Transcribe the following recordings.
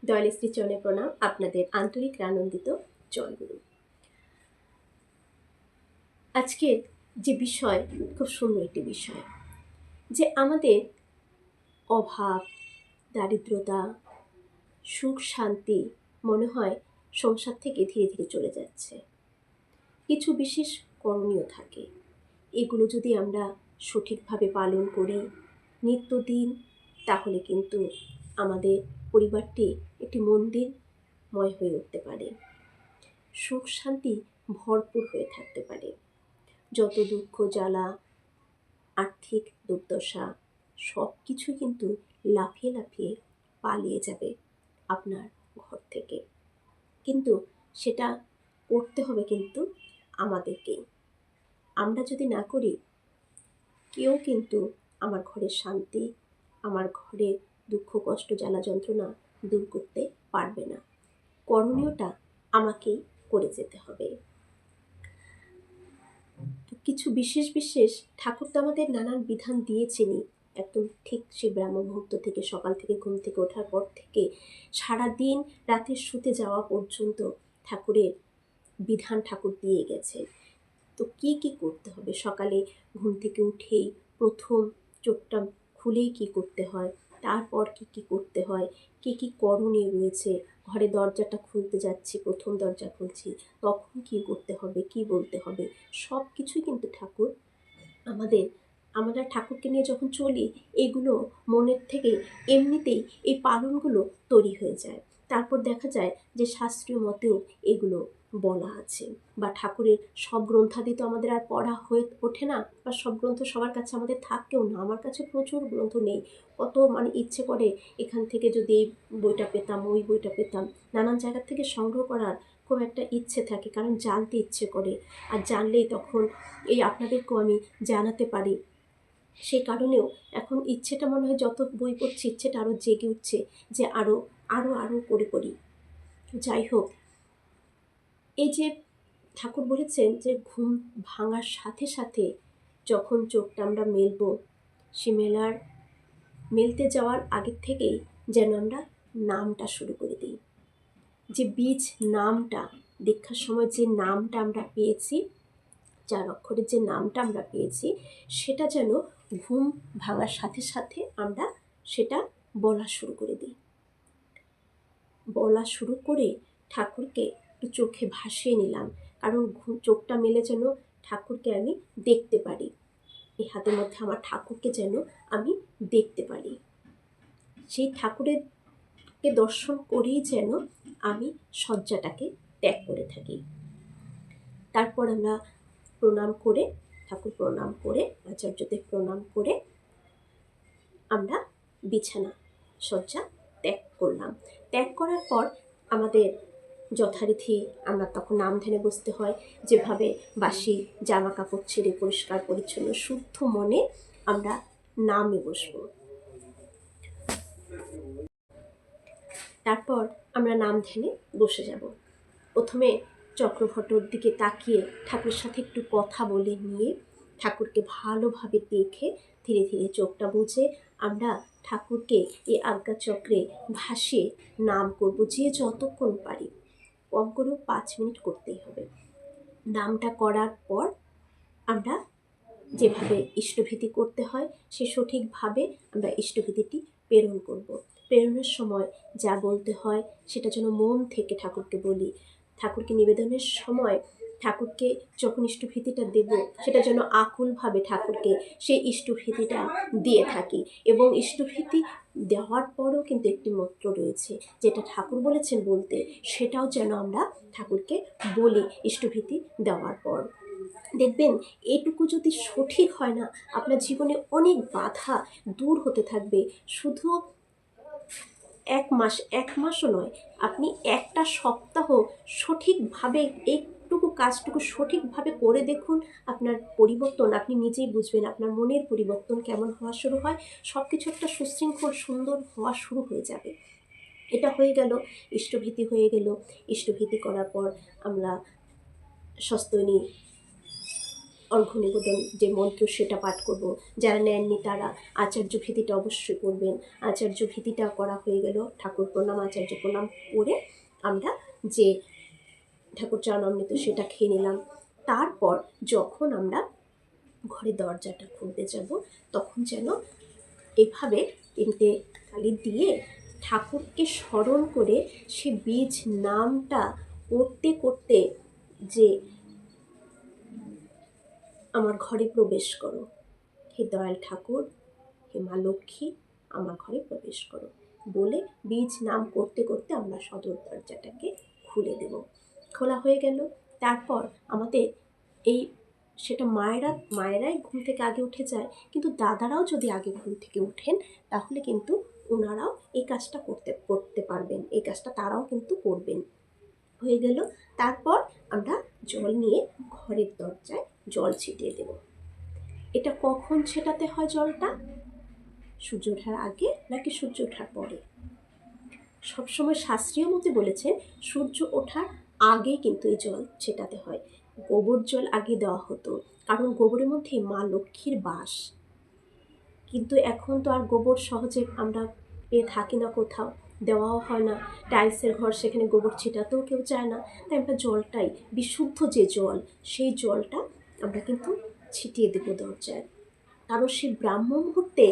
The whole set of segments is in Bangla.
দয়াল শ্রীচরণে প্রণাম। আপনাদের আন্তরিক আনন্দিত জয়গুরু। আজকের যে বিষয় খুব সুন্দর একটি বিষয়, যে আমাদের অভাব, দারিদ্রতা, সুখ শান্তি মনে হয় সংসার থেকে ধীরে ধীরে চলে যাচ্ছে। কিছু বিশেষ করণীয় থাকে, এগুলো যদি আমরা সঠিকভাবে পালন করি নিত্যদিন, তাহলে কিন্তু আমাদের পরিবারটি একটি মন্দিরময় হয়ে উঠতে পারে, সুখ শান্তি ভরপুর হয়ে থাকতে পারে। যত দুঃখ জ্বালা, আর্থিক দুর্দশা সব কিছু কিন্তু লাফিয়ে লাফিয়ে পালিয়ে যাবে আপনার ঘর থেকে। কিন্তু সেটা করতে হবে কিন্তু আমাদেরকেই। আমরা যদি না করি, কেউ কিন্তু আমার ঘরের শান্তি, আমার ঘরে দুঃখ কষ্ট জ্বালা যন্ত্রণা দূর করতে পারবে না। করণীয়টা আমাকেই করে যেতে হবে। তো কিছু বিশেষ বিশেষ ঠাকুর তো আমাদের নানান বিধান দিয়েছেনই, একদম ঠিক সে ব্রাহ্ম মুহূর্ত থেকে, সকাল থেকে ঘুম থেকে ওঠার পর থেকে সারাদিন রাতে শুতে যাওয়া পর্যন্ত ঠাকুরের বিধান ঠাকুর দিয়ে গেছে। তো কি কি করতে হবে, সকালে ঘুম থেকে উঠেই প্রথম চোখটা খুলেই কি করতে হয়, তারপর কি কি করতে হয়, কি কি করণীয় রয়েছে, ঘরে দরজাটা খুলতে যাচ্ছি, প্রথম দরজা খুলছি তখন কি করতে হবে, কি বলতে হবে, সব কিছুই কিন্তু ঠাকুর আমাদের, আমরা ঠাকুরকে নিয়ে যখন চলি এগুলো মনের থেকে এমনিতেই এই পালনগুলো তৈরি হয়ে যায়। তারপর দেখা যায় যে শাস্ত্রীয় মতেও এগুলো বলা আছে, বা ঠাকুরের সব গ্রন্থাদি তো আমাদের আর পড়া হয়ে ওঠে না, বা সব গ্রন্থ সবার কাছে আমাদের থাকেও না। আমার কাছে প্রচুর গ্রন্থ নেই, কত ইচ্ছে করে এখান থেকে যদি এই বইটা পেতাম, ওই বইটা পেতাম, নানান জায়গা থেকে সংগ্রহ করার খুব একটা ইচ্ছে থাকে, কারণ জানতে ইচ্ছে করে। আর জানলেই তখন এই আপনাদেরকেও আমি জানাতে পারি, সেই কারণেও এখন ইচ্ছেটা মনে হয় যত বই পড়ছি ইচ্ছেটা আরও জেগে উঠছে যে আরও আরও আরও পড়ি। যাই হোক, এই যে ঠাকুর বলেছেন যে ঘুম ভাঙার সাথে সাথে যখন চোখটা আমরা মেলব, সে মেলতে যাওয়ার আগের থেকেই যেন আমরা নামটা শুরু করে দিই। যে বীজ নামটা, দীক্ষার সময় যে নামটা আমরা পেয়েছি, 4 অক্ষরের যে নামটা আমরা পেয়েছি, সেটা যেন ঘুম ভাঙার সাথে সাথে আমরা সেটা বলা শুরু করে দিই। বলা শুরু করে ঠাকুরকে একটু চোখে ভাসিয়ে নিলাম, কারণ চোখটা মেলে যেন ঠাকুরকে আমি দেখতে পারি, এই হাতের মধ্যে আমার ঠাকুরকে যেন আমি দেখতে পারি, সেই ঠাকুরেরকে দর্শন করেই যেন আমি শয্যাটাকে ত্যাগ করে থাকি। তারপর আমরা প্রণাম করে, ঠাকুর প্রণাম করে, আচার্যদের প্রণাম করে আমরা বিছানা শয্যা ত্যাগ করলাম। ত্যাগ করার পর আমাদের যথারীতি আমরা তখন নাম ধ্যানে বসতে হয়। যেভাবে বাসি জামা কাপড় ছেড়ে পরিষ্কার পরিচ্ছন্ন শুদ্ধ মনে আমরা নামে বসবো। তারপর আমরা নাম ধ্যানে বসে যাব। প্রথমে চক্রঘটর দিকে তাকিয়ে ঠাকুরের সাথে একটু কথা বলে নিয়ে, ঠাকুরকে ভালোভাবে দেখে ধীরে ধীরে চোখটা বুজে আমরা ঠাকুরকে এই আজ্ঞাচক্রে ভাসিয়ে নাম করব, যে যতক্ষণ পারি, কম করেও 5 মিনিট করতেই হবে। নামটা করার পর আমরা যেভাবে ইষ্টভীতি করতে হয় সে সঠিকভাবে আমরা ইষ্টভীতিটি প্রেরণ করব। প্রেরণের সময় যা বলতে হয় সেটা যেন মন থেকে ঠাকুরকে বলি। ঠাকুরকে নিবেদনের সময় ঠাকুরকে যখন ইষ্টভীতিটা দেব, সেটা যেন আকুলভাবে ঠাকুরকে সেই ইষ্টভীতিটা দিয়ে থাকি। এবং ইষ্টভীতি দেওয়ার পরও কিন্তু একটি মন্ত্র রয়েছে, যেটা ঠাকুর বলেছেন বলতে, সেটাও যেন আমরা ঠাকুরকে বলি ইষ্টভীতি দেওয়ার পর। দেখবেন এটুকু যদি সঠিক হয় না, আপনার জীবনে অনেক বাধা দূর হতে থাকবে। শুধু 1 মাসও নয়, আপনি একটা সপ্তাহ সঠিকভাবে এইটুকু কাজটুকু সঠিকভাবে করে দেখুন, আপনার পরিবর্তন আপনি নিজেই বুঝবেন। আপনার মনের পরিবর্তন কেমন হওয়া শুরু হয়, সব কিছু একটা সুশৃঙ্খল সুন্দর হওয়া শুরু হয়ে যাবে। এটা হয়ে গেল, ইষ্টভীতি হয়ে গেল। ইষ্টভীতি করার পর আমরা স্বস্তিনী অর্ঘ্য নিবেদন যে মন্ত্র সেটা পাঠ করব। যারা নেননি তারা আচার্য ভীতিটা অবশ্যই করবেন। আচার্য ভীতিটা করা হয়ে গেল, ঠাকুর প্রণাম আচার্য প্রণাম করে আমরা যে ঠাকুর চরণামৃত সেটা খেয়ে নিলাম। তারপর যখন আমরা ঘরে দরজাটা খুলতে যাব, তখন যেন এভাবে তিনটে তালি দিয়ে ঠাকুরকে স্মরণ করে সে বীজ নামটা করতে করতে যে আমার ঘরে প্রবেশ করো, হে দয়াল ঠাকুর, হে মা লক্ষ্মী, আমার ঘরে প্রবেশ করো বলে বীজ নাম করতে করতে আমরা সদর দরজাটাকে খুলে দেব। খোলা হয়ে গেল। তারপর আমাদের এই সেটা মায়েরাই ঘুম থেকে আগে উঠে যায়, কিন্তু দাদারাও যদি আগে ঘুম থেকে উঠেন তাহলে কিন্তু ওনারাও এই কাজটা করতে পারবেন, এই কাজটা তারাও কিন্তু করবেন। হয়ে গেল। তারপর আমরা জল নিয়ে ঘরের দরজায় জল ছিটিয়ে দেব। এটা কখন ছেটাতে হয় জলটা? সূর্য ওঠার আগে নাকি সূর্য ওঠার পরে? সবসময় শাস্ত্রীয় মতে বলেছেন সূর্য ওঠার আগে কিন্তু এই জল ছেটাতে হয়। গোবর জল আগে দেওয়া হতো, কারণ গোবরের মধ্যে মা লক্ষ্মীর বাস। কিন্তু এখন তো আর গোবর সহজে আমরা পেয়ে থাকি না, কোথাও দেওয়াও হয় না। টাইলসের ঘর, সেখানে গোবর ছিটাতেও কেউ চায় না। তাই আমরা জলটাই, বিশুদ্ধ যে জল, সেই জলটা আমরা কিন্তু ছিটিয়ে দেবো দরজায়। কারণ সেই ব্রাহ্ম মুহূর্তে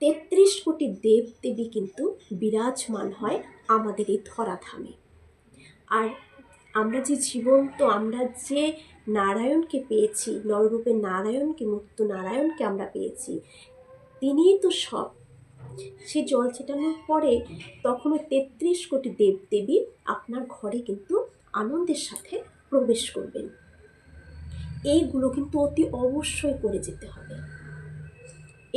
৩৩ কোটি দেব দেবী কিন্তু বিরাজমান হয় আমাদের এই ধরাধামে। আর আমরা যে জীবন্ত, আমরা যে নারায়ণকে পেয়েছি, নররূপে নারায়ণকে, মুক্ত নারায়ণকে আমরা পেয়েছি, তিনিই তো সব। সে জল ছেটানোর পরে তখন ওই ৩৩ কোটি দেব দেবী আপনার ঘরে কিন্তু আনন্দের সাথে প্রবেশ করবেন। এইগুলো কিন্তু অতি অবশ্যই করে যেতে হবে।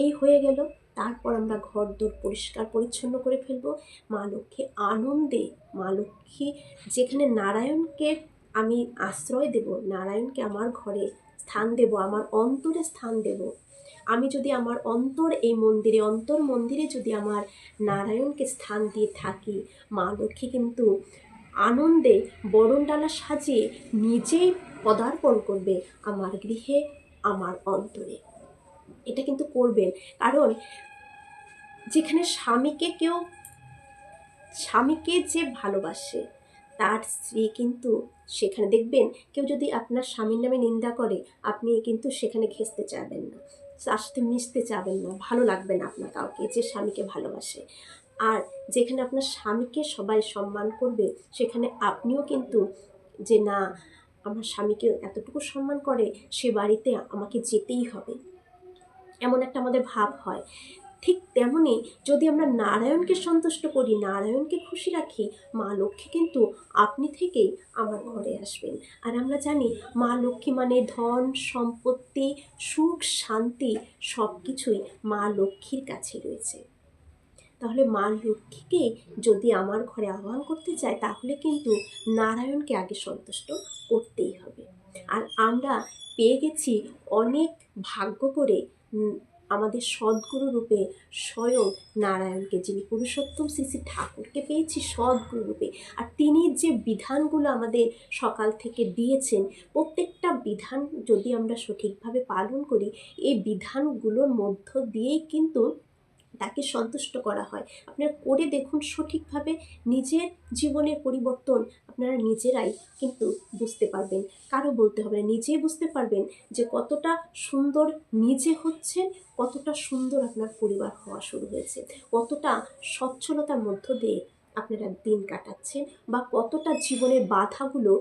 এই হয়ে গেল। তারপর আমরা ঘরদোর পরিষ্কার পরিচ্ছন্ন করে ফেলবো। মা লক্ষ্মী আনন্দে, মা লক্ষ্মী যেখানে নারায়ণকে আমি আশ্রয় দেব, নারায়ণকে আমার ঘরে স্থান দেব, আমার অন্তরে স্থান দেব। আমি যদি আমার এই অন্তর মন্দিরে যদি আমার নারায়ণকে স্থান দিয়ে থাকি, মা লক্ষ্মী কিন্তু আনন্দে বরণডালা সাজিয়ে নিজেই পদার্পণ করবে আমার গৃহে, আমার অন্তরে। এটা কিন্তু করবেন। কারণ যেখানে স্বামীকে যে ভালোবাসে, তার স্ত্রী কিন্তু সেখানে দেখবেন, কেউ যদি আপনার স্বামীর নামে নিন্দা করে, আপনি কিন্তু সেখানে ঘেঁষতে চাইবেন না, তার সাথে মিশতে চাইবেন না, ভালো লাগবে না আপনার কাউকে যে স্বামীকে ভালোবাসে। আর যেখানে আপনার স্বামীকে সবাই সম্মান করবে, সেখানে আপনিও কিন্তু যে না, আমার স্বামীকে এতটুকু সম্মান করে, সে বাড়িতে আমাকে যেতেই হবে, এমন একটা আমাদের ভাব হয়। ঠিক তেমনি যদি আমরা নারায়ণকে সন্তুষ্ট করি, নারায়ণকে খুশি রাখি, মা লক্ষ্মী কিন্তু আপনি থেকেই আমার ঘরে আসবেন। আর আমরা জানি মা লক্ষ্মী মানে ধন সম্পত্তি, সুখ শান্তি, সব কিছুই মা লক্ষ্মীর কাছে রয়েছে। তাহলে মা লক্ষ্মীকে যদি আমার ঘরে আহ্বান করতে চাই, তাহলে কিন্তু নারায়ণকে আগে সন্তুষ্ট করতেই হবে। আর আমরা পেয়ে গেছি অনেক ভাগ্য করে আমাদের সদ্গুরু রূপে স্বয়ং নারায়ণকে, যিনি পুরুষোত্তম শ্রী শ্রী ঠাকুরকে পেয়েছি সদ্গুরু রূপে। আর তিনি যে বিধানগুলো আমাদের সকাল থেকে দিয়েছেন, প্রত্যেকটা বিধান যদি আমরা সঠিকভাবে পালন করি, এই বিধানগুলোর মধ্য দিয়েই কিন্তু তাকে সন্তুষ্ট করা হয়। আপনারা করে দেখুন সঠিকভাবে, নিজের জীবনের পরিবর্তন আপনারা নিজেরাই কিন্তু বুঝতে পারবেন, কারো বলতে হবে না, নিজেই বুঝতে পারবেন যে কতটা সুন্দর নিজে হচ্ছেন, কতটা সুন্দর আপনার পরিবার হওয়া শুরু হয়েছে, কতটা সচ্ছলতার মধ্য দিয়ে আপনারা দিন কাটাচ্ছেন, বা কতটা জীবনের বাধাগুলো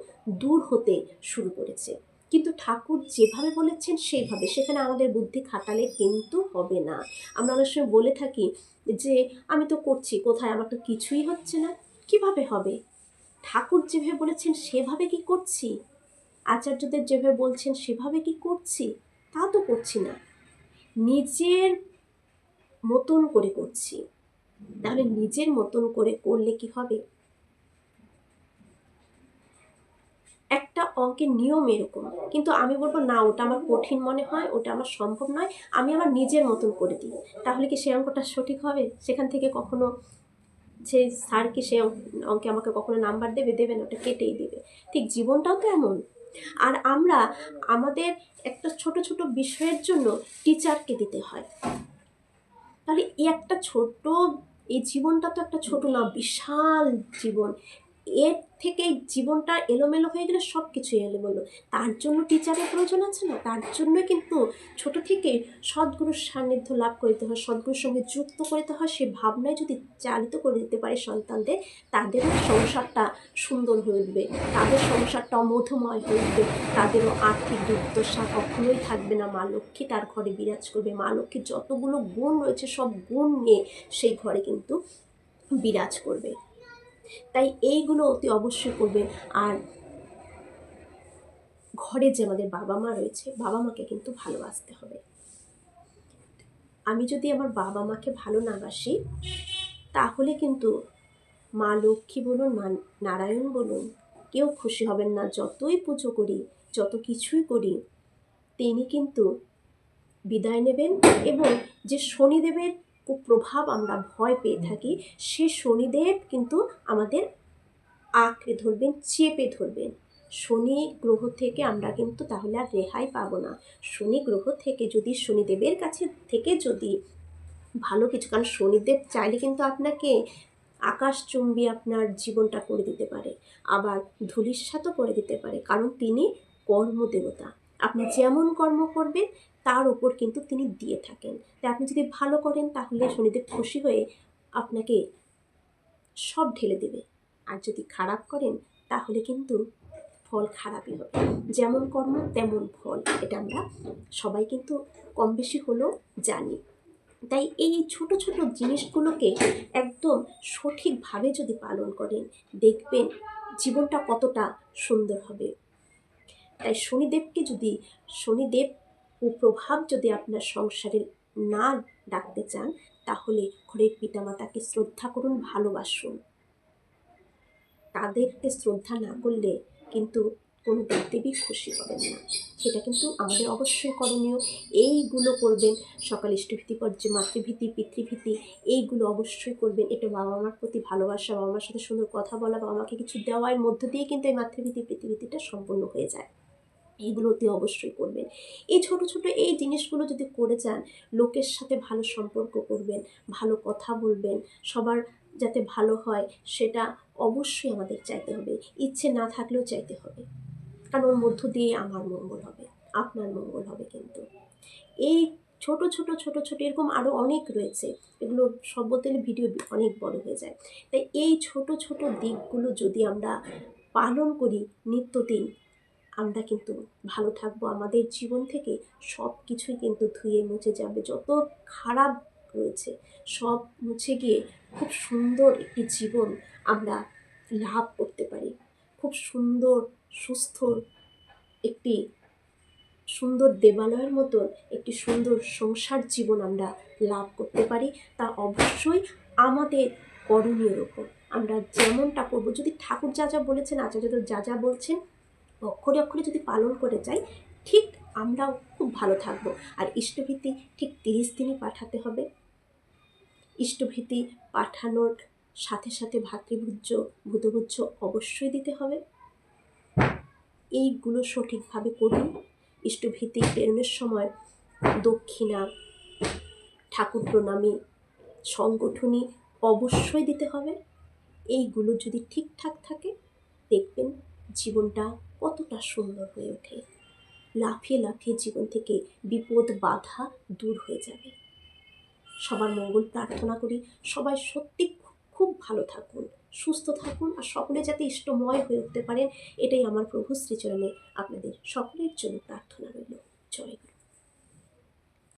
দূর হতে শুরু করেছে। কিন্তু ঠাকুর যেভাবে বলেছেন সেইভাবে, সেখানে আমাদের বুদ্ধি খাটালে কিন্তু হবে না। আমরা অনেক সময় বলে থাকি যে আমি তো করছি, কোথায়, আমার তো কিছুই হচ্ছে না। কিভাবে হবে? ঠাকুর যেভাবে বলেছেন সেভাবে কি করছি? আচার্যদের যেভাবে বলছেন সেভাবে কি করছি? তা তো করছি না, নিজের মতন করে করছি। তাহলে নিজের মতন করে করলে কি হবে? একটা অঙ্কের নিয়ম এরকম, কিন্তু আমি বলবো না, ওটা আমার কঠিন মনে হয়, ওটা আমার সম্ভব নয়, আমি আমার নিজের মতন করে দিই। তাহলে কি সেই অঙ্কটা সঠিক হবে? সেখান থেকে কখনো সেই স্যার কি সে অঙ্কে আমাকে কখনো নাম্বার দেবে? দেবে না, ওটা কেটেই দেবে। ঠিক জীবনটাও তো এমন। আর আমরা আমাদের একটা ছোট ছোট বিষয়ের জন্য টিচারকে দিতে হয়। তাহলে এই একটা ছোট, এই জীবনটা তো একটা ছোট না, বিশাল জীবন। এর থেকে এই জীবনটা এলোমেলো হয়ে গেলে সব কিছুই এলোমেলো। তার জন্য টিচারের প্রয়োজন আছে না? তার জন্য কিন্তু ছোট থেকে সদ্গুরুর সান্নিধ্য লাভ করতে হয়, সদ্গুরুর সঙ্গে যুক্ত করতে হয়। সে ভাবনায় যদি চালিত করে দিতে পারে সন্তানদের, তাদেরও সংসারটা সুন্দর হয়ে উঠবে, তাদের সংসারটা মধুময় হয়ে উঠবে, তাদেরও আর্থিক দুর্দশা কখনোই থাকবে না। মা লক্ষ্মী তার ঘরে বিরাজ করবে। মা লক্ষ্মীর যতগুলো গুণ রয়েছে সব গুণ নিয়ে সেই ঘরে কিন্তু বিরাজ করবে। তাই এইগুলো অতি অবশ্যই করবেন। আর ঘরে যে আমাদের বাবা মা রয়েছে, বাবা মাকে কিন্তু ভালোবাসতে হবে। আমি যদি আমার বাবা মাকে ভালো না বাসি, তাহলে কিন্তু মা লক্ষ্মী বলুন, মা নারায়ণ বলুন, কেউ খুশি হবেন না। যতই পুজো করি, যত কিছুই করি, তিনি কিন্তু বিদায় নেবেন। এবং যে শনিদেবের কুপ্রভাব আমরা ভয় পেয়ে থাকি, সে শনিদেব কিন্তু আমাদের আঁকড়ে ধরবেন, চেপে ধরবেন। শনি গ্রহ থেকে আমরা কিন্তু তাহলে আর রেহাই পাবো না। শনি গ্রহ থেকে যদি, শনিদেবের কাছে থেকে যদি ভালো কিছু, কারণ শনিদেব চাইলে কিন্তু আপনাকে আকাশচুম্বী আপনার জীবনটা করে দিতে পারে, আবার ধূলিসাৎও করে দিতে পারে, কারণ তিনি কর্মদেবতা। আপনি যেমন কর্ম করবেন তার উপর কিন্তু তিনি দিয়ে থাকেন। তাই আপনি যদি ভালো করেন তাহলে শনিদেব খুশি হয়ে আপনাকে সব ঢেলে দেবে। আর যদি খারাপ করেন তাহলে কিন্তু ফল খারাপই হবে। যেমন কর্ম তেমন ফল, এটা আমরা সবাই কিন্তু কম বেশি হলেও জানি। তাই এই ছোট ছোট জিনিসগুলোকে একদম সঠিকভাবে যদি পালন করেন, দেখবেন জীবনটা কতটা সুন্দর হবে। তাই শনিদেবকে যদি, শনিদেব কুপ্রভাব যদি আপনার সংসারে না ডাকতে চান, তাহলে ঘরের পিতামাতাকে শ্রদ্ধা করুন, ভালোবাসুন। তাদেরকে শ্রদ্ধা না করলে কিন্তু কোনো দেবদেবী খুশি হবেন না। সেটা কিন্তু আমাদের অবশ্যই করণীয়। এইগুলো করবেন। সকাল ইষ্টভীতি, পর্যায়ে মাতৃভীতি, পিতৃভীতি, এইগুলো অবশ্যই করবেন। এটা বাবা মার প্রতি ভালোবাসা, বাবা মার সাথে সুন্দর কথা বলা, বাবা মাকে কিছু দেওয়ার মধ্য দিয়ে কিন্তু এই মাতৃভীতি, পিতৃভীতিটা সম্পূর্ণ হয়ে যায়। এইগুলো অতি অবশ্যই করবেন। এই ছোট ছোট এই জিনিসগুলো যদি করে যান, লোকের সাথে ভালো সম্পর্ক করবেন, ভালো কথা বলবেন, সবার যাতে ভালো হয় সেটা অবশ্যই আমাদের চাইতে হবে। ইচ্ছে না থাকলেও চাইতে হবে, কারণ ওর মধ্য দিয়ে আমার মঙ্গল হবে, আপনার মঙ্গল হবে। কিন্তু এই ছোট ছোট ছোট ছোট এরকম আরও অনেক রয়েছে, এগুলো সব বলতে গেলে ভিডিও অনেক বড় হয়ে যায়। তাই এই ছোট ছোট দিকগুলো যদি আমরা পালন করি নিত্যদিন, আমরা কিন্তু ভালো থাকবো। আমাদের জীবন থেকে সব কিছুই কিন্তু ধুয়ে মুছে যাবে। যত খারাপ রয়েছে সব মুছে গিয়ে খুব সুন্দর একটি জীবন আমরা লাভ করতে পারি। খুব সুন্দর সুস্থ একটি সুন্দর দেবালয়ের মতন একটি সুন্দর সংসার জীবন আমরা লাভ করতে পারি। তা অবশ্যই আমাদের করণীয়ের ওপর আমরা যেমনটা করবো। যদি ঠাকুর যা যা বলেছেন, আচার্য যা যা বলছেন, অক্ষরে অক্ষরে যদি পালন করে যাই, ঠিক আমরাও খুব ভালো থাকবো। আর ইষ্টভীতি ঠিক 30 দিনই পাঠাতে হবে। ইষ্টভীতি পাঠানোর সাথে সাথে ভাতৃভূজ্য, ভূতভূজ্য অবশ্যই দিতে হবে। এইগুলো সঠিকভাবে করুন। ইষ্টভীতি প্রেরণের সময় দক্ষিণা, ঠাকুর প্রণামী, সংগঠনী অবশ্যই দিতে হবে। এইগুলো যদি ঠিকঠাক থাকে, দেখবেন জীবনটা কতটা সুন্দর হয়ে ওঠে। লাফিয়ে লাফিয়ে জীবন থেকে বিপদ বাধা দূর হয়ে যাবে। সবার মঙ্গল প্রার্থনা করি। সবাই সত্যি খুব ভালো থাকুন, সুস্থ থাকুন, আর সকলে যাতে ইষ্টময় হয়ে উঠতে পারেন, এটাই আমার প্রভু শ্রীচরণে আপনাদের সকলের জন্য প্রার্থনা রইল। জয় গুরু।